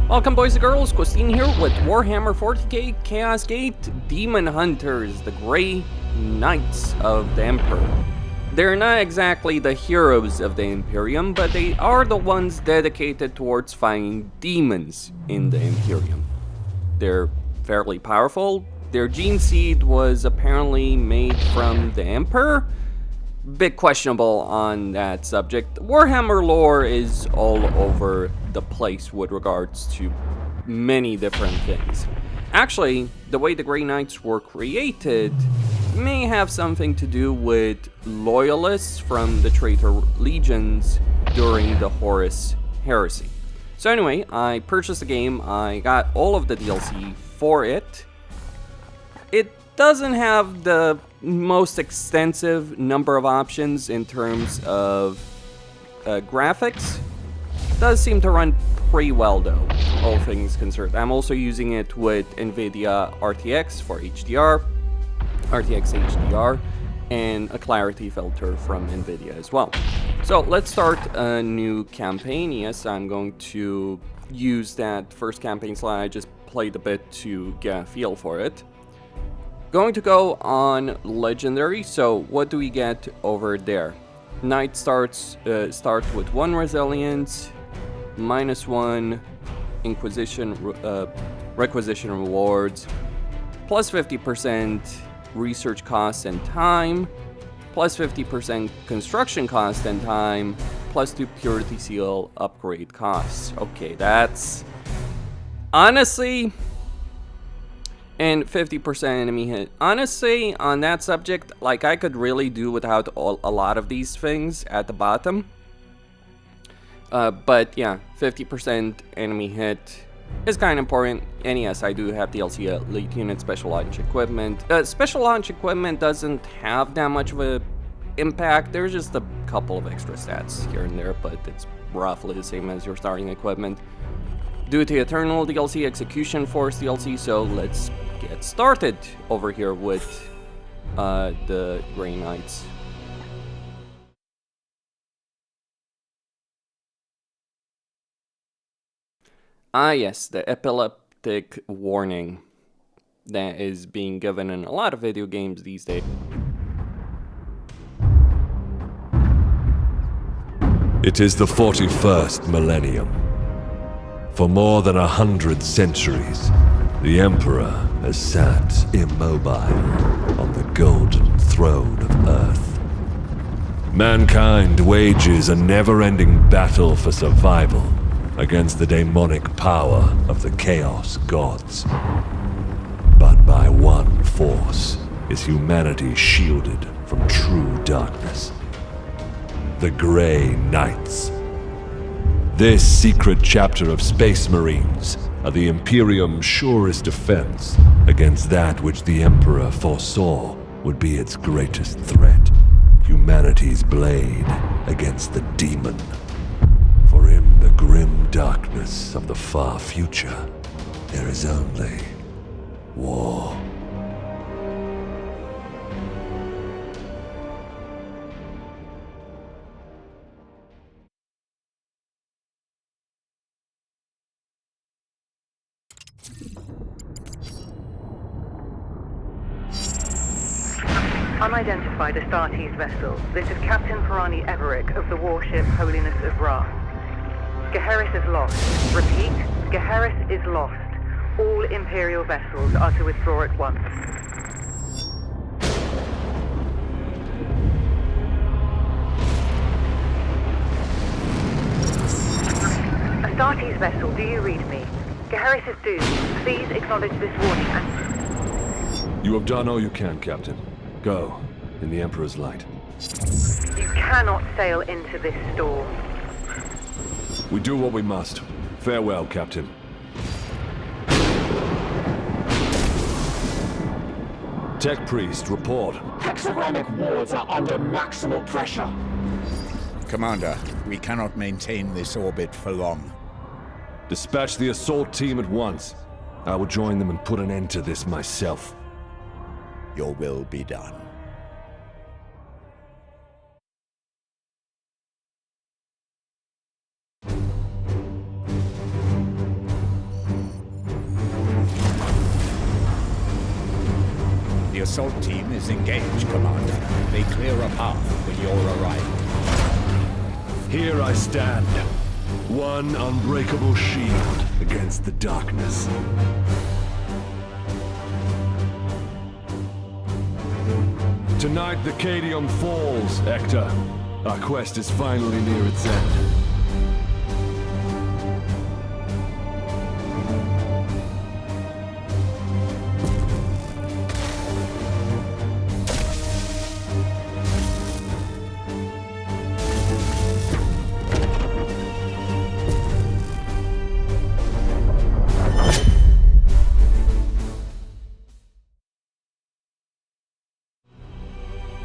Welcome boys and girls, Christine here with Warhammer 40K Chaos Gate Daemonhunters, the Grey Knights of the Emperor. They're not exactly the heroes of the Imperium, but they are the ones dedicated towards fighting demons in the Imperium. They're fairly powerful. Their gene seed was apparently made from the Emperor. Bit questionable on that subject. Warhammer lore is all over the place with regards to many different things. Actually, the way the Grey Knights were created may have something to do with loyalists from the traitor legions during the Horus heresy. So anyway, I purchased the game, I got all of the DLC for it. It doesn't have the most extensive number of options in terms of graphics. It does seem to run pretty well though, all things considered. I'm also using it with NVIDIA RTX for HDR, RTX HDR, and a clarity filter from NVIDIA as well. So let's start a new campaign. Yes, I'm going to use that first campaign slide I just played a bit to get a feel for it. Going to go on legendary. So what do we get over there? Knight starts with 1 resilience, -1 Inquisition requisition rewards, plus 50% research costs and time, plus 50% construction cost and time, plus 2 purity seal upgrade costs. Okay, that's honestly. And 50% enemy hit. Honestly, on that subject, like, I could really do without a lot of these things at the bottom. But yeah, 50% enemy hit is kind of important. And yes, I do have DLC elite unit special launch equipment. Special launch equipment doesn't have that much of a impact. There's just a couple of extra stats here and there, but it's roughly the same as your starting equipment. Duty Eternal DLC, Execution Force DLC, so let's get started over here with the Grey Knights. Ah yes, the epileptic warning that is being given in a lot of video games these days. It is the 41st millennium. For more than 100 centuries, the Emperor has sat immobile on the golden throne of Earth. Mankind wages a never-ending battle for survival against the demonic power of the Chaos Gods. But by one force is humanity shielded from true darkness. The Grey Knights. This secret chapter of Space Marines are the Imperium's surest defense against that which the Emperor foresaw would be its greatest threat, humanity's blade against the demon. For in the grim darkness of the far future, there is only war. Unidentified Astartes vessel. This is Captain Ederic of the warship Holiness of Ra. Geheris is lost. Repeat, Geheris is lost. All Imperial vessels are to withdraw at once. Astartes vessel, do you read me? Geheris is doomed. Please acknowledge this warning and... You have done all you can, Captain. Go, in the Emperor's light. You cannot sail into this storm. We do what we must. Farewell, Captain. Tech Priest, report. Hexagramic wards are under maximal pressure. Commander, we cannot maintain this orbit for long. Dispatch the assault team at once. I will join them and put an end to this myself. Your will be done. The assault team is engaged, Commander. They clear a path for your arrival. Here I stand. One unbreakable shield against the darkness. Tonight the Cadium falls, Hector. Our quest is finally near its end.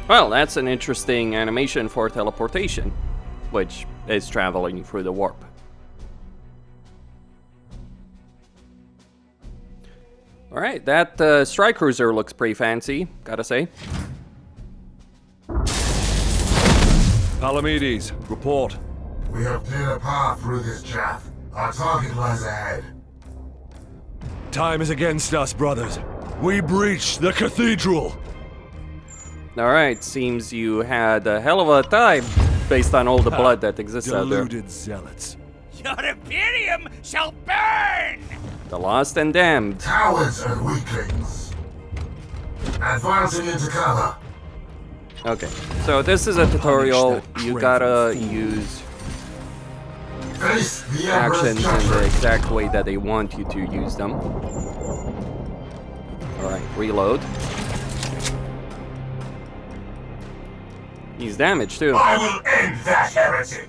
Well, that's an interesting animation for teleportation, which is traveling through the warp. Alright, that strike cruiser looks pretty fancy, gotta say. Palamedes, report. We have cleared a path through this chaff. Our target lies ahead. Time is against us, brothers. We breach the Cathedral! Alright, seems you had a hell of a time based on all the blood that exists out there. Deluded zealots. Your Imperium shall burn! The lost and damned. Cowards and weaklings. Advancing into cover. Okay, so this is a tutorial. that You craven gotta fool. use Face the Emperor's actions in the judgment. exact way that they want you to use them. Alright, reload. He's damaged too. I will end that heretic.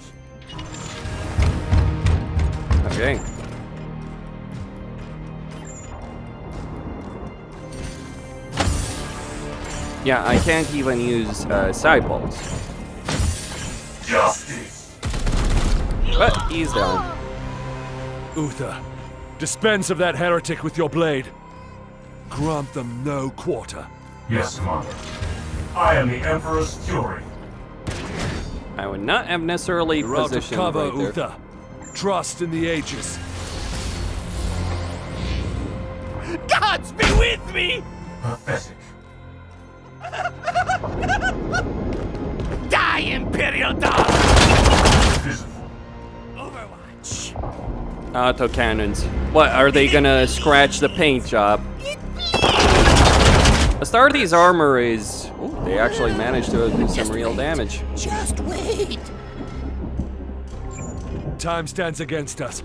Okay. Yeah, I can't even use side bolts. Justice. But he's down. Uther, dispense of that heretic with your blade. Grant them no quarter. Yes, Commander. I am the Emperor's Fury. I would not have necessarily You're out of positioned cover, right there. Uther. Trust in the ages. Gods be with me! Pathetic. Die, Imperial dog! Pitiful. Overwatch. Autocannons. What, are they gonna scratch the paint job? Astartes' armor is... Ooh, they actually managed to do some real damage. Just wait. Time stands against us.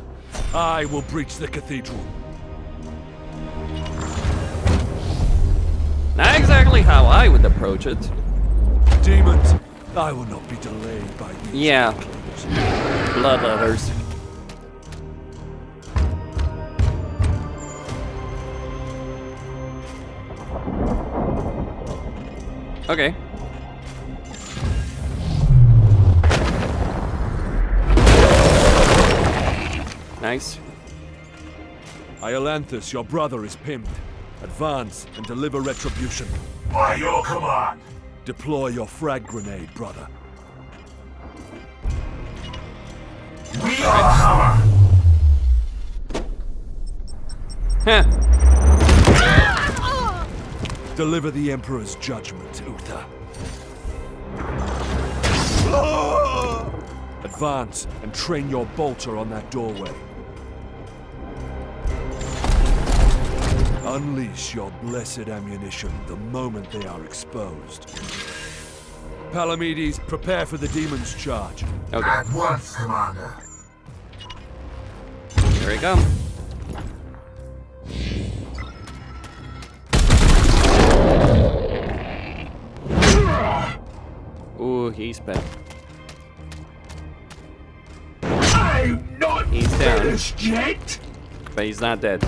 I will breach the cathedral. Not exactly how I would approach it. Demons, I will not be delayed by these. Yeah. Bloodletters. Okay. Nice. Iolanthus, your brother, is pinned. Advance and deliver retribution. By your command. Deploy your frag grenade, brother. We are the hammer. Heh. Deliver the Emperor's judgment, Uther. Advance and train your bolter on that doorway. Unleash your blessed ammunition the moment they are exposed. Palamedes, prepare for the demon's charge. Okay, At once, Commander. here we go. Ooh, he's bad. I'm not He's down, finished yet. but he's not dead.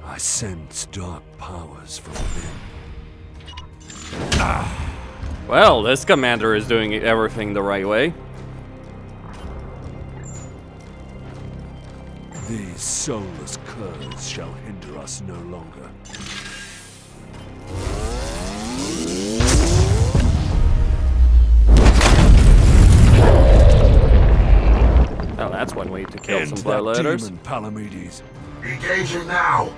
I sense dark powers from within. Well, this commander is doing everything the right way. These soulless curs shall hinder us no longer. one way to kill End some that bloodletters. demon, Palamedes. Engaging now!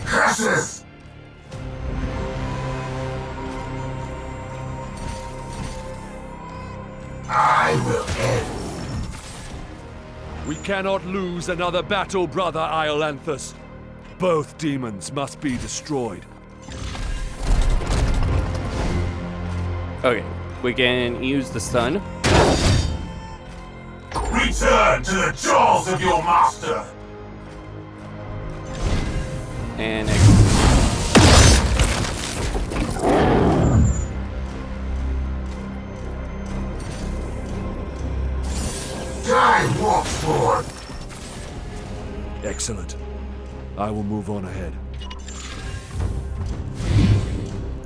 Curses! I will end. We cannot lose another battle, brother Iolanthus. Both demons must be destroyed. Okay, we can use the stun. Return to the jaws of your master! And Die, Watchford! Excellent. I will move on ahead.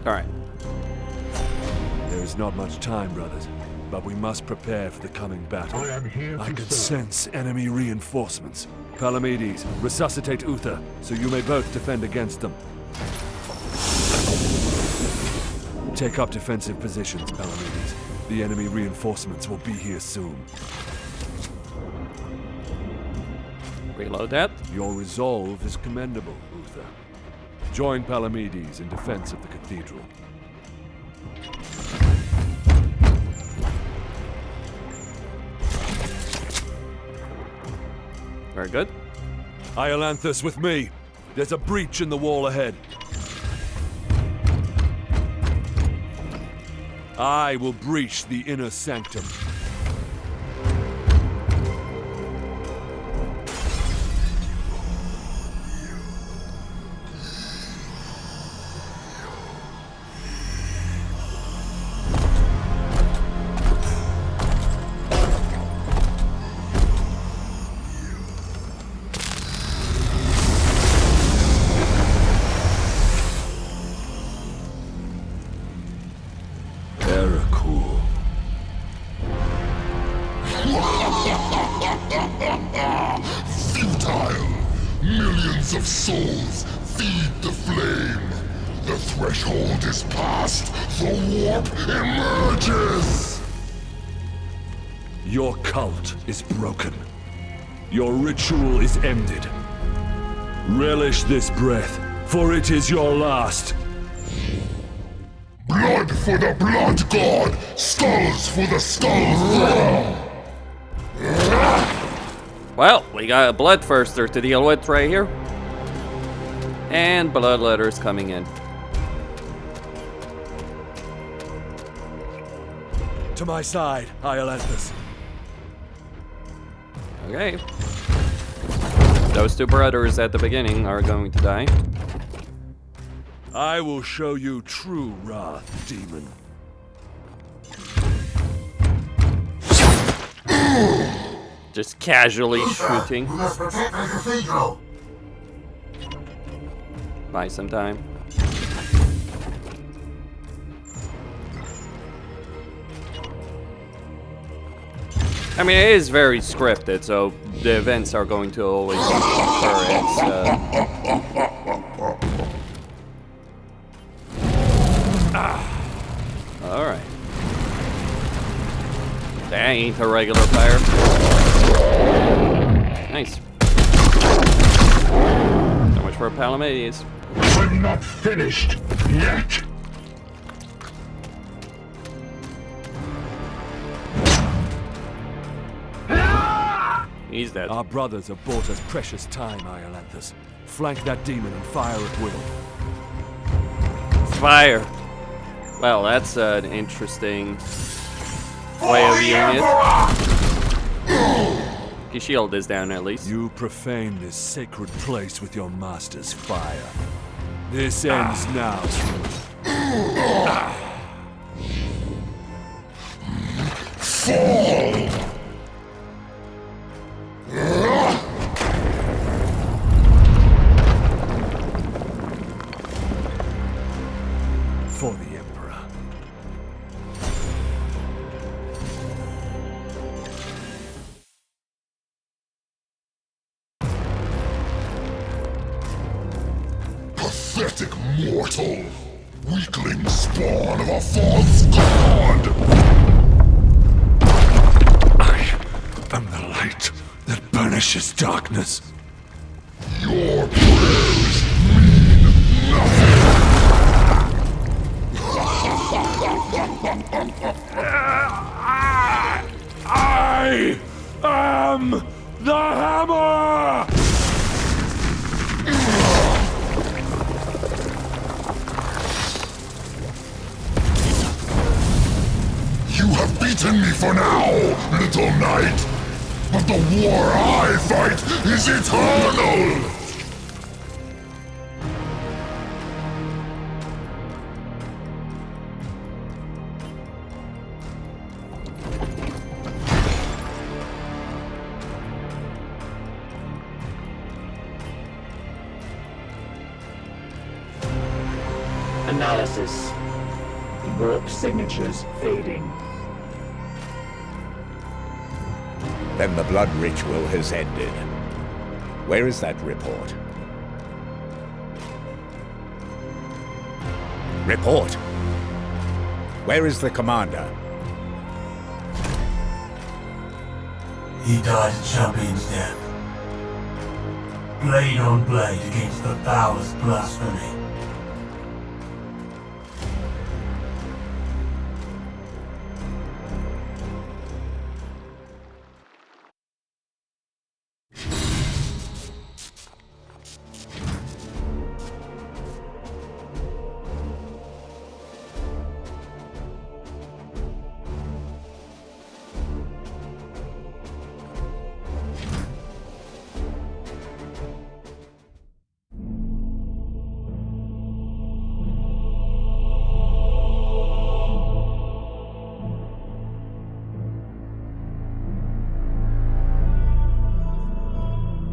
alright. There is not much time, brothers, but we must prepare for the coming battle. I can sense enemy reinforcements. Palamedes, resuscitate Uther, so you may both defend against them. Take up defensive positions, Palamedes. The enemy reinforcements will be here soon. Reload that. Your resolve is commendable, Uther. Join Palamedes in defense of the cathedral. Very good. Iolanthus, with me. There's a breach in the wall ahead. I will breach the inner sanctum. Futile! Millions of souls feed the flame! The threshold is passed! The warp emerges! Your cult is broken. Your ritual is ended. Relish this breath, for it is your last. Blood for the blood god! Skulls for the skull throne! Well, we got a bloodthirster to deal with right here. And bloodletters coming in. To my side, Iolanthus. Okay. Those two brothers at the beginning are going to die. I will show you true wrath, demon. Just casually Uther, shooting. we must protect the cathedral! Buy some time. I mean, it is very scripted, so the events are going to always occur. Alright. That ain't a regular fire. Nice. So much for Palamedes. I'm not finished yet! He's dead. Our brothers have bought us precious time, Iolanthus. Flank that demon and fire at will. Fire! Well, that's an interesting way of viewing it. His shield is down at least. You profane this sacred place with your master's fire. This ends now. Fall! For the Emperor. Pathetic mortal! Weakling spawn of a false god! am the light that banishes darkness. Your prayers mean nothing! I am the hammer! You have beaten me for now, little knight! But the war I fight is eternal! Analysis. Warp signatures fading. Then the blood ritual has ended. Where is that report? Report! Where is the commander? He died a champion's death. Blade on blade against the foulest blasphemy.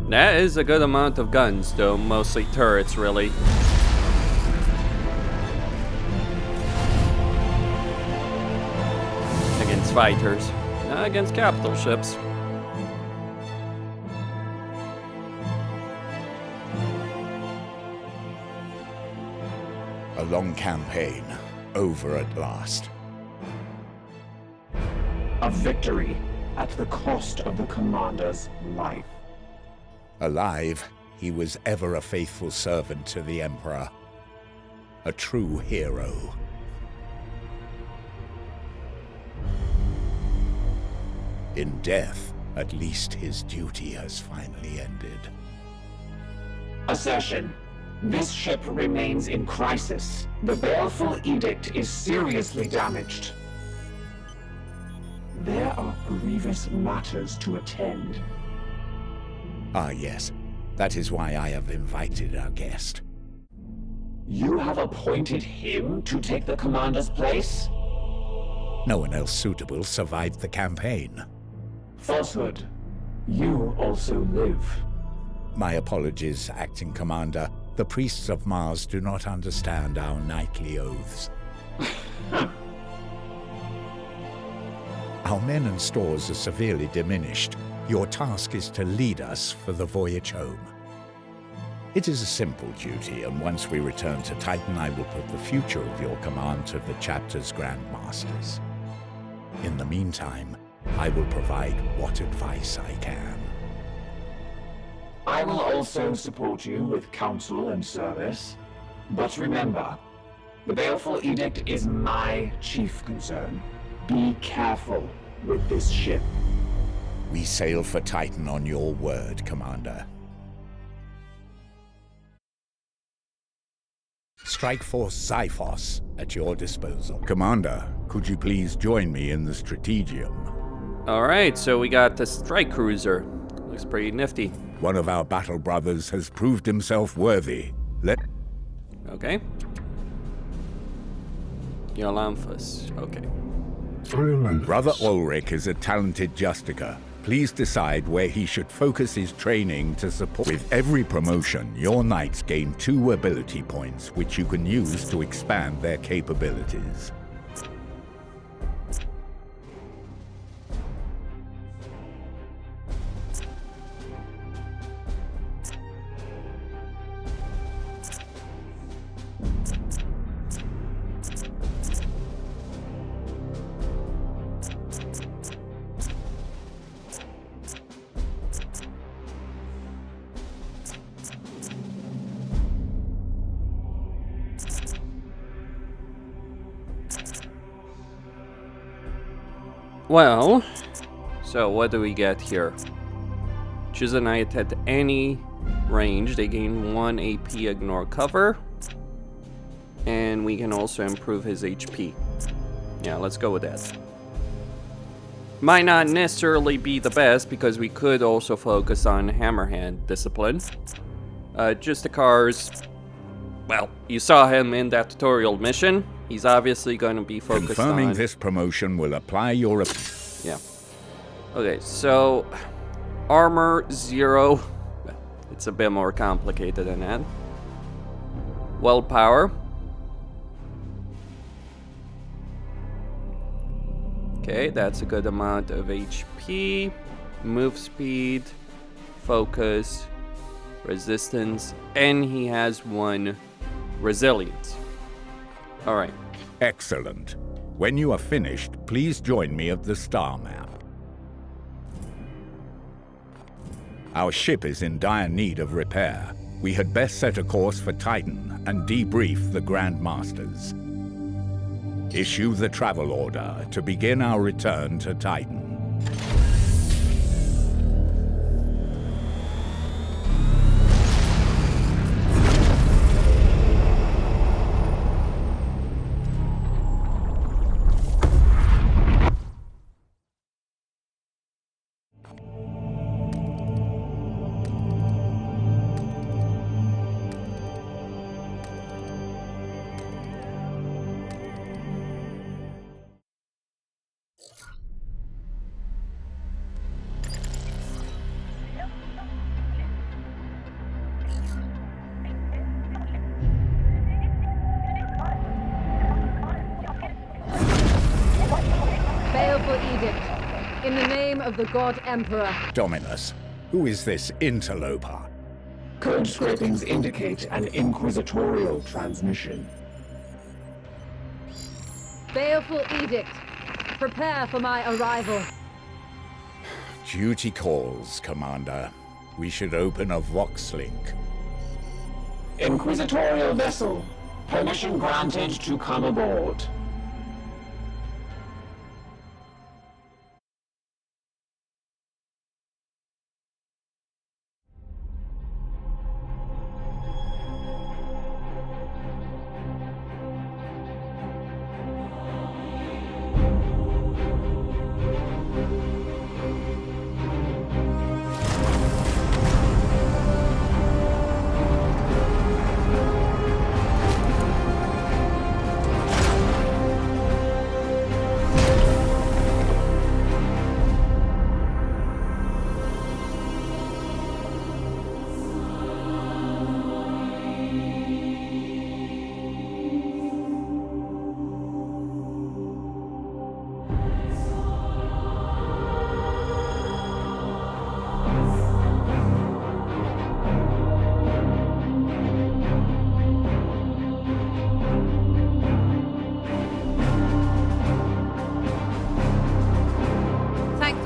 That is a good amount of guns, though mostly turrets, really. Against fighters, not against capital ships. A long campaign, over at last. A victory at the cost of the commander's life. Alive, he was ever a faithful servant to the Emperor. A true hero. In death, at least his duty has finally ended. Assertion. This ship remains in crisis. The baleful edict is seriously damaged. There are grievous matters to attend. Ah, yes. That is why I have invited our guest. You have appointed him to take the commander's place? No one else suitable survived the campaign. Falsehood. You also live. My apologies, Acting Commander. The priests of Mars do not understand our knightly oaths. Our men and stores are severely diminished. Your task is to lead us for the voyage home. It is a simple duty, and once we return to Titan, I will put the future of your command to the chapter's grandmasters. In the meantime, I will provide what advice I can. I will also support you with counsel and service. But remember, the baleful edict is my chief concern. Be careful with this ship. We sail for Titan on your word, Commander. Strike Force Xiphos at your disposal. Commander, could you please join me in the Strategium? Alright, so we got the strike cruiser. Looks pretty nifty. One of our battle brothers has proved himself worthy. Okay. Yolosapien. Okay. Brother Ulrich is a talented Justicar. Please decide where he should focus his training to support. With every promotion, your knights gain 2 ability points, which you can use to expand their capabilities. Well, so what do we get here? Choose a knight at any range. They gain 1 AP, ignore cover. And we can also improve his HP. Yeah, let's go with that. Might not necessarily be the best because we could also focus on Hammerhand discipline. Just the cars. Well, you saw him in that tutorial mission. He's obviously going to be focused Confirming on... this promotion will apply your... Yeah. Okay, so... Armor 0. It's a bit more complicated than that. Willpower. Okay, that's a good amount of HP. Move speed. Focus. Resistance. And he has 1 resilience. Alright. Excellent. When you are finished, please join me at the star map. Our ship is in dire need of repair. We had best set a course for Titan and debrief the Grand Masters. Issue the travel order to begin our return to Titan. In the name of the God Emperor. Dominus, who is this interloper? Code scrapings indicate an Inquisitorial transmission. Baleful edict. Prepare for my arrival. Duty calls, Commander. We should open a Vox link. Inquisitorial vessel. Permission granted to come aboard.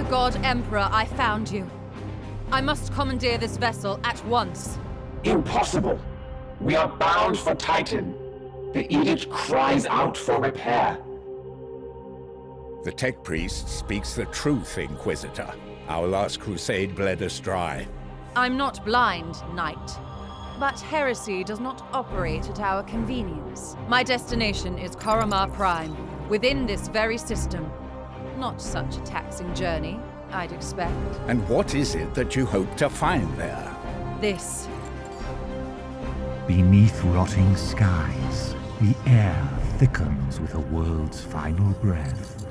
God Emperor, I found you. I must commandeer this vessel at once. Impossible! We are bound for Titan. The edict cries out for repair. The tech priest speaks the truth, Inquisitor. Our last crusade bled us dry. I'm not blind, Knight. But heresy does not operate at our convenience. My destination is Koramar Prime, within this very system. Not such a taxing journey, I'd expect. And what is it that you hope to find there? This. Beneath rotting skies, the air thickens with a world's final breath.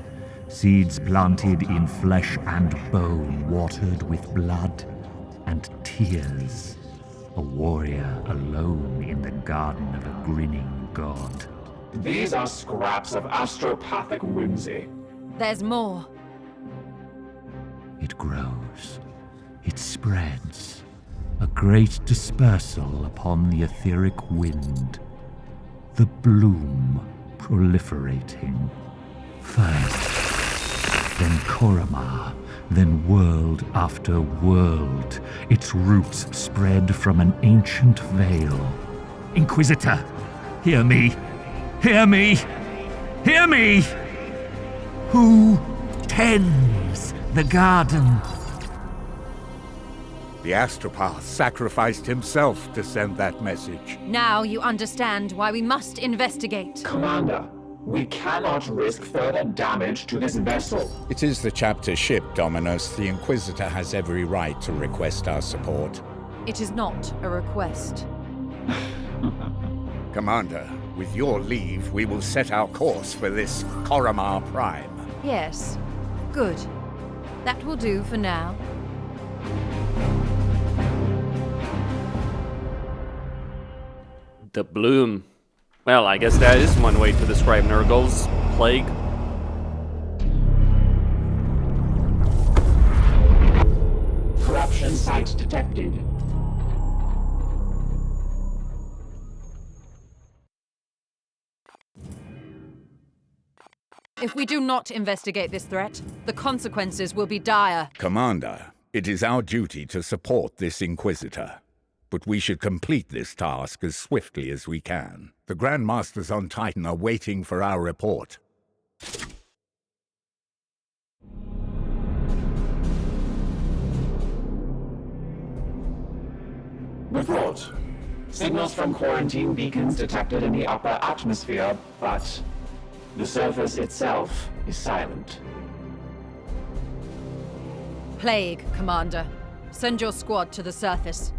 Seeds planted in flesh and bone, watered with blood and tears. A warrior alone in the garden of a grinning god. These are scraps of astropathic whimsy. There's more. It grows. It spreads. A great dispersal upon the etheric wind. The bloom proliferating. First, then Koramar, then world after world. Its roots spread from an ancient veil. Inquisitor, hear me! Hear me! Hear me! Who tends the garden. The astropath sacrificed himself to send that message. Now you understand why we must investigate. Commander, we cannot risk further damage to this vessel. It is the chapter ship, Dominus. The Inquisitor has every right to request our support. It is not a request. Commander, with your leave, we will set our course for this Koramar Prime. Yes. Good. That will do for now. The bloom. Well, I guess that is one way to describe Nurgle's plague. Corruption site detected. If we do not investigate this threat, the consequences will be dire. Commander, it is our duty to support this Inquisitor. But we should complete this task as swiftly as we can. The Grand Masters on Titan are waiting for our report. Report. Signals from quarantine beacons detected in the upper atmosphere, but the surface itself is silent. Plague, Commander. Send your squad to the surface.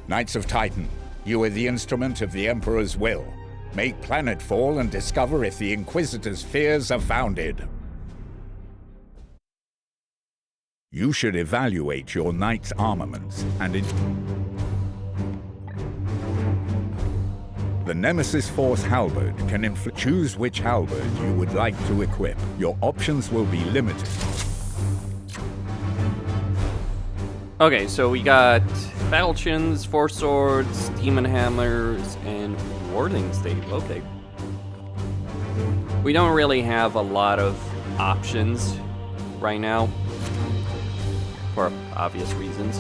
Knights of Titan, you are the instrument of the Emperor's will. Make Planetfall and discover if the Inquisitor's fears are founded. You should evaluate your Knight's armaments and the Nemesis Force Halberd can choose which halberd you would like to equip. Your options will be limited. Okay, so we got falchions, four swords, demon hammers, and warding stave. Okay. We don't really have a lot of options right now, for obvious reasons.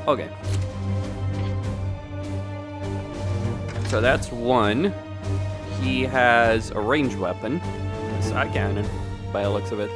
Okay. So that's one. He has a ranged weapon, a side cannon, by the looks of it.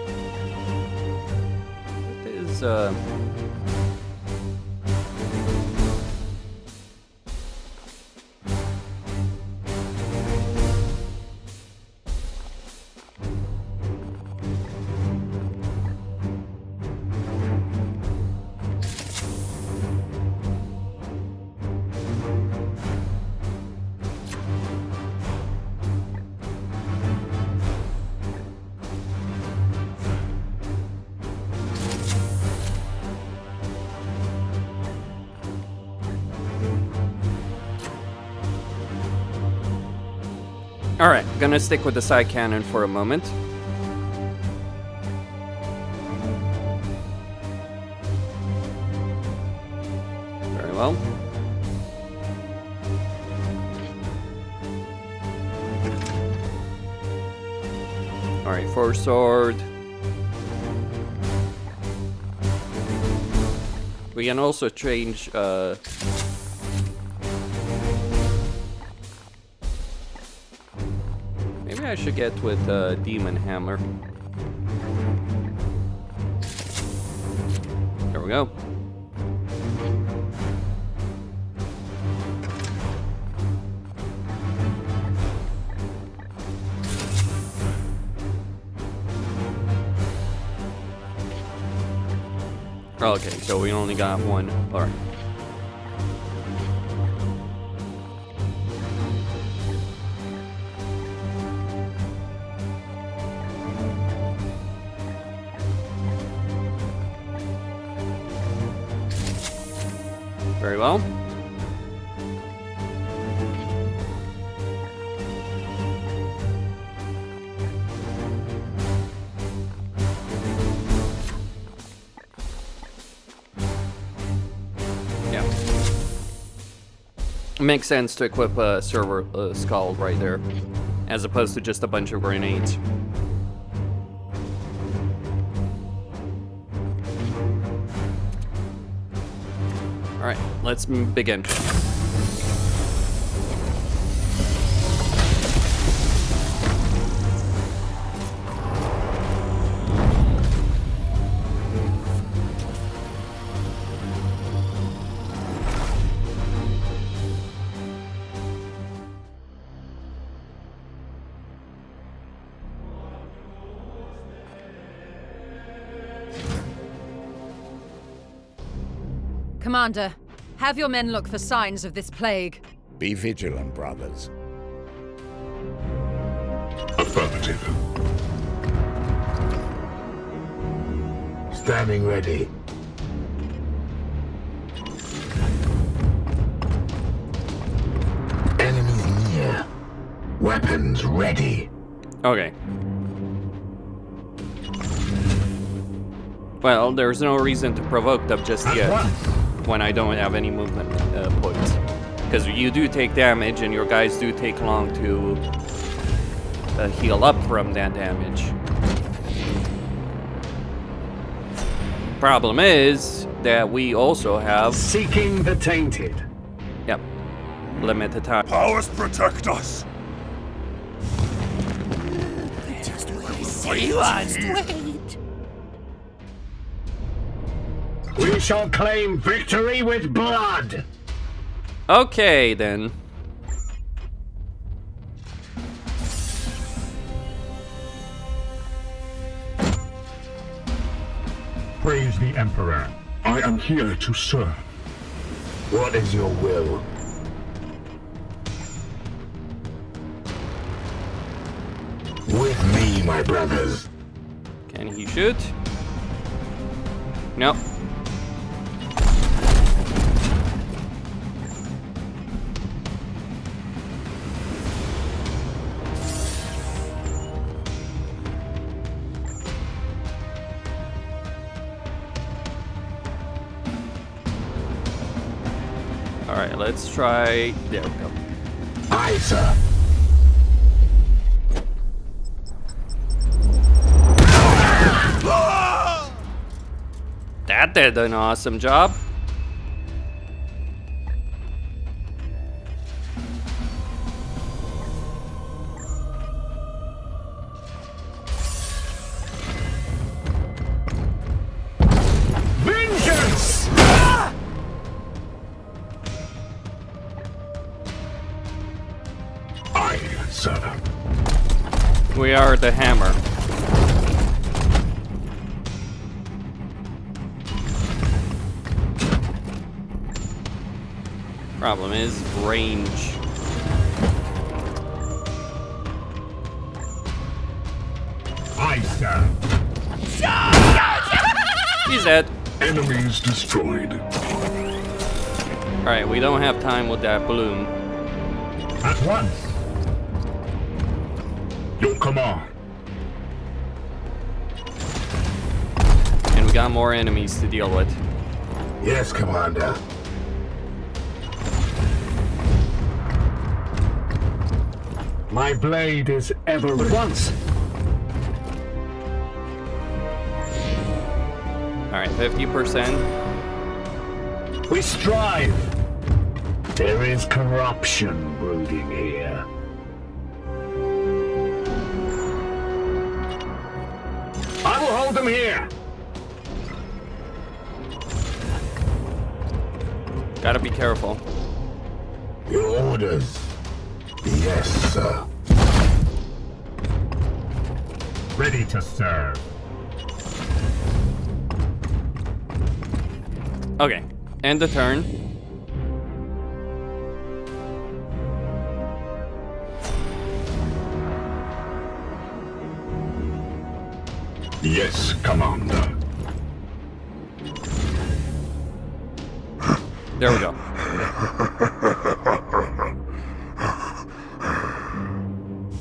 Alright, gonna stick with the side cannon for a moment. Very well. Alright, four sword. We can also change maybe I should get with Demon Hammer. There we go. Okay, so we only got one. All right. Very well. Yeah. Makes sense to equip a server skull right there, as opposed to just a bunch of grenades. Alright, let's begin. Commander, have your men look for signs of this plague. Be vigilant, brothers. Affirmative. Standing ready. Enemies near. Weapons ready. Okay. Well, there's no reason to provoke them just yet when I don't have any movement points. Because you do take damage and your guys do take long to heal up from that damage. Problem is that we also have... Seeking the tainted. Yep. Limited time. Powers protect us. Wait. We shall claim victory with blood. Okay, then. Praise the Emperor. I am here to serve. What is your will? With me, my brothers. Can he shoot? Nope. Alright, let's try... There we go. Aye, sir. That did an awesome job. Vengeance! Aye, sir. We are the hammer. Problem is range. Aye, sir. He's dead. Enemies destroyed. Alright, we don't have time with that bloom. At once. Your command. And we got more enemies to deal with. Yes, Commander. My blade is ever ready. Once. Alright, 50%. We strive. There is corruption brooding here. I will hold them here. Gotta be careful. Your orders. Yes, sir. Ready to serve. Okay, end the turn. Yes, Commander. There we go.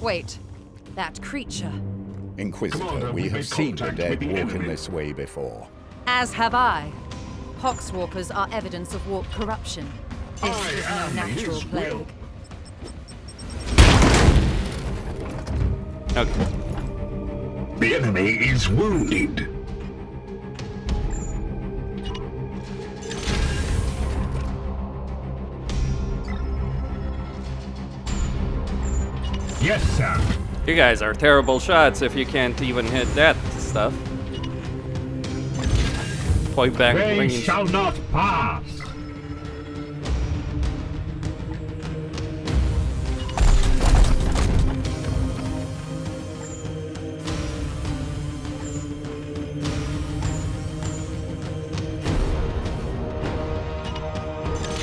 Wait, that creature. Inquisitor, Commander, we we have made seen the contact dead with the walking enemy. this way before. As have I. Poxwalkers are evidence of warp corruption. This I is no am natural his plague. will. Okay. The enemy is wounded. Yes, sir. You guys are terrible shots if you can't even hit that stuff. Point back They range. shall not pass.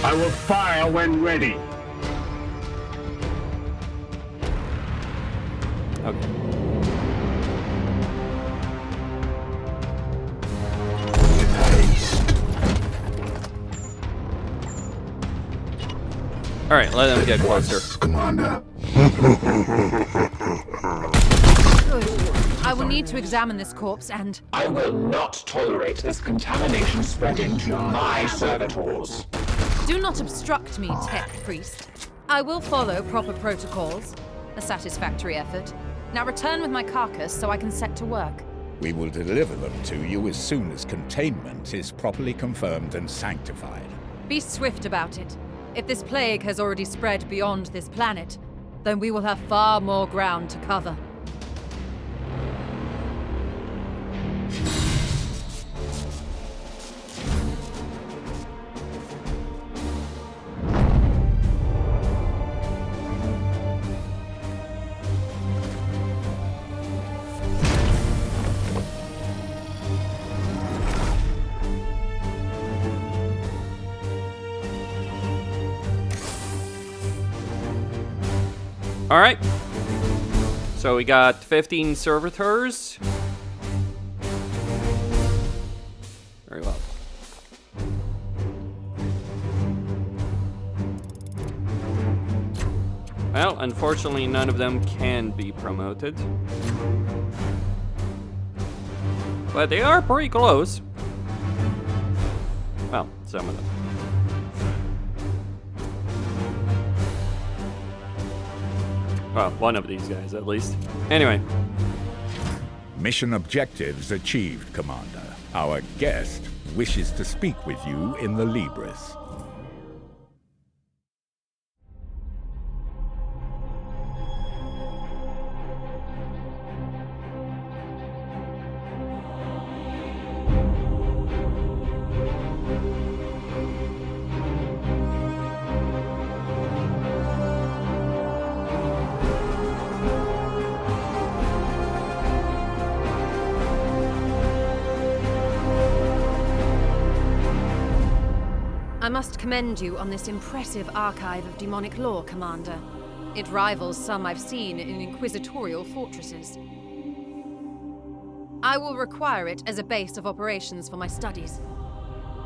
I will fire when ready. Okay. Alright, let them get closer. Commander. Good. I will need to examine this corpse and... I will not tolerate this contamination spreading to my servitors. Do not obstruct me, tech priest. I will follow proper protocols. A satisfactory effort. Now return with my carcass so I can set to work. We will deliver them to you as soon as containment is properly confirmed and sanctified. Be swift about it. If this plague has already spread beyond this planet, then we will have far more ground to cover. Alright. So we got 15 servitors. Very well. Well, unfortunately, none of them can be promoted. But they are pretty close. Well, some of them. Well, one of these guys, at least. Anyway. Mission objectives achieved, Commander. Our guest wishes to speak with you in the Libris. I must commend you on this impressive archive of demonic lore, Commander. It rivals some I've seen in Inquisitorial fortresses. I will require it as a base of operations for my studies.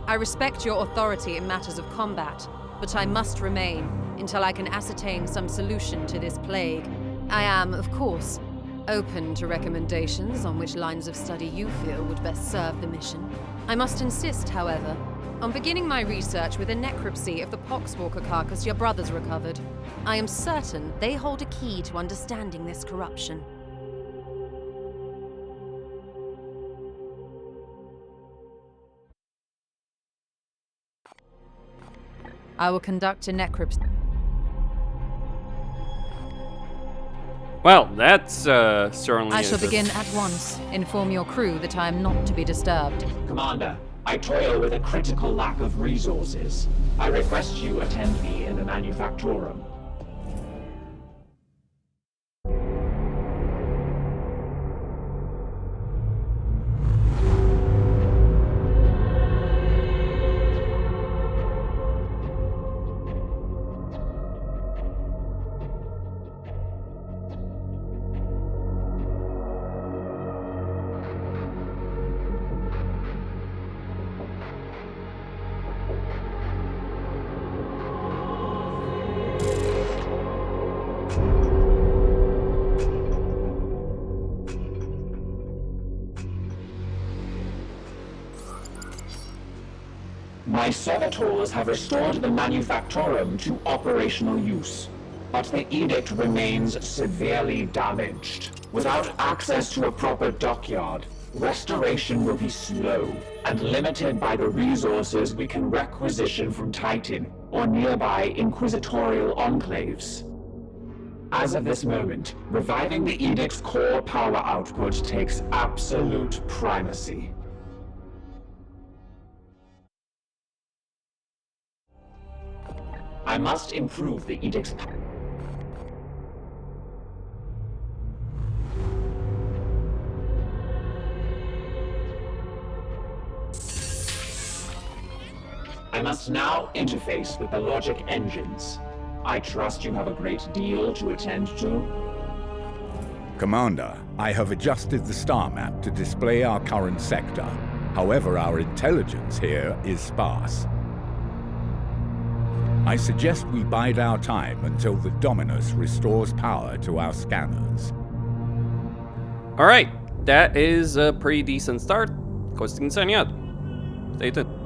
I respect your authority in matters of combat, but I must remain until I can ascertain some solution to this plague. I am, of course, open to recommendations on which lines of study you feel would best serve the mission. I must insist, however, on beginning my research with a necropsy of the Poxwalker carcass your brothers recovered. I am certain they hold a key to understanding this corruption. I will conduct a necropsy. Well, that's certainly... I shall begin at once. Inform your crew that I am not to be disturbed. Commander, I toil with a critical lack of resources. I request you attend me in the Manufactorum. My servitors have restored the Manufactorum to operational use, but the edict remains severely damaged. Without access to a proper dockyard, restoration will be slow and limited by the resources we can requisition from Titan or nearby Inquisitorial enclaves. As of this moment, reviving the edict's core power output takes absolute primacy. I must improve the edict's power. I must now interface with the logic engines. I trust you have a great deal to attend to? Commander, I have adjusted the star map to display our current sector. However, our intelligence here is sparse. I suggest we bide our time until the Dominus restores power to our scanners. Alright, that is a pretty decent start. Kostin Sanyad. Stay tuned.